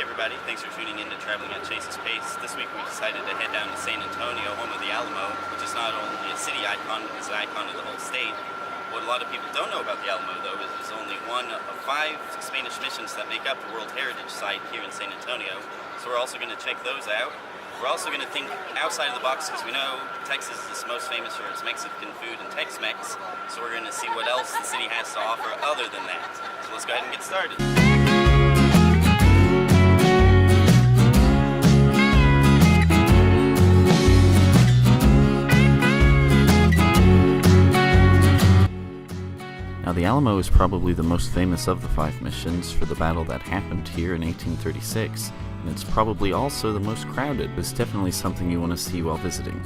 everybody, thanks for tuning in to Traveling at Chase's Pace. This week we decided to head down to San Antonio, home of the Alamo, which is not only a city icon, but it's an icon of the whole state. What a lot of people don't know about the Alamo, though, is it's only one of 5 Spanish missions that make up the World Heritage Site here in San Antonio. So we're also going to check those out. We're also going to think outside of the box because we know Texas is most famous for its Mexican food and Tex-Mex. So we're going to see what else the city has to offer other than that. So let's go ahead and get started. Now, the Alamo is probably the most famous of the 5 missions for the battle that happened here in 1836, and it's probably also the most crowded. It's definitely something you want to see while visiting.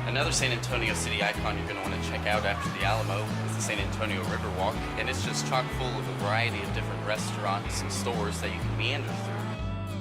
Another San Antonio city icon you're going to want to check out after the Alamo is the San Antonio Riverwalk, and it's just chock full of a variety of different restaurants and stores that you can meander through.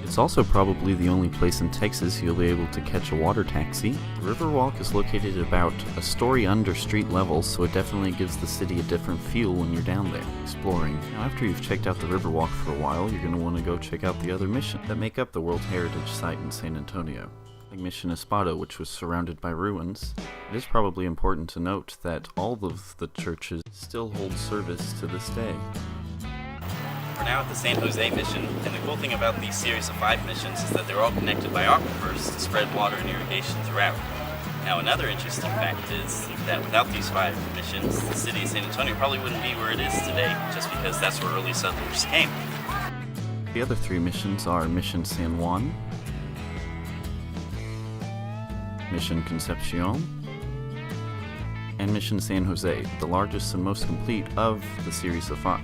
It's also probably the only place in Texas you'll be able to catch a water taxi. The Riverwalk is located about a story under street level, so it definitely gives the city a different feel when you're down there, exploring. Now, after you've checked out the Riverwalk for a while, you're going to want to go check out the other missions that make up the World Heritage Site in San Antonio. Like Mission Espada, which was surrounded by ruins. It is probably important to note that all of the churches still hold service to this day. We're now at the San Jose mission, and the cool thing about these series of 5 missions is that they're all connected by aquifers to spread water and irrigation throughout. Now, another interesting fact is that without these 5 missions, the city of San Antonio probably wouldn't be where it is today, just because that's where early settlers came. The other 3 missions are Mission San Juan, Mission Concepcion, and Mission San Jose, the largest and most complete of the series of 5.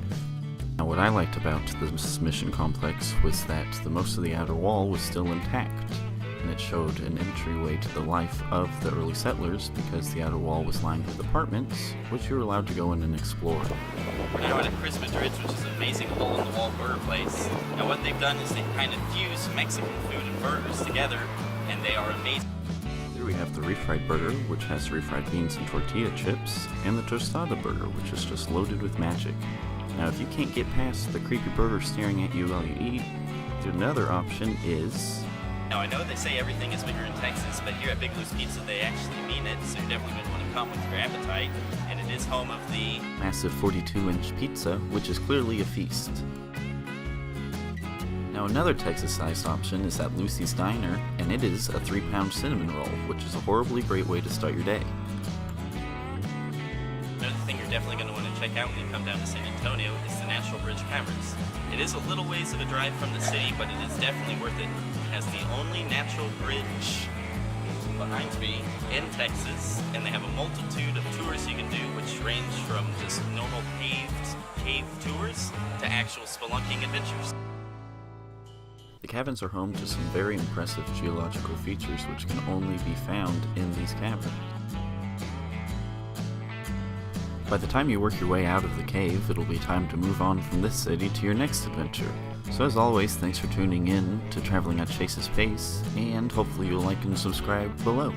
Now, what I liked about this mission complex was that most of the outer wall was still intact, and it showed an entryway to the life of the early settlers because the outer wall was lined with apartments, which you were allowed to go in and explore. We're now at a Chris Madrid's, which is an amazing hole-in-the-wall burger place. Now, what they've done is they've kind of fused Mexican food and burgers together, and they are amazing. Here we have the refried burger, which has refried beans and tortilla chips, and the tostada burger, which is just loaded with magic. Now, if you can't get past the creepy burger staring at you while you eat, another option is... Now, I know they say everything is bigger in Texas, but here at Big Lou's Pizza, they actually mean it, so you're definitely going to want to come with your appetite, and it is home of the massive 42-inch pizza, which is clearly a feast. Now, another Texas-sized option is at Lucy's Diner, and it is a 3-pound cinnamon roll, which is a horribly great way to start your day. Another thing you're definitely going to want to check out when you come down to San Antonio is the Natural Bridge Caverns. It is a little ways of a drive from the city, but it is definitely worth it. It has the only natural bridge behind me in Texas, and they have a multitude of tours you can do, which range from just normal paved cave tours to actual spelunking adventures. The caverns are home to some very impressive geological features which can only be found in these caverns. By the time you work your way out of the cave, it'll be time to move on from this city to your next adventure. So as always, thanks for tuning in to Traveling at Chase's Pace, and hopefully you'll like and subscribe below.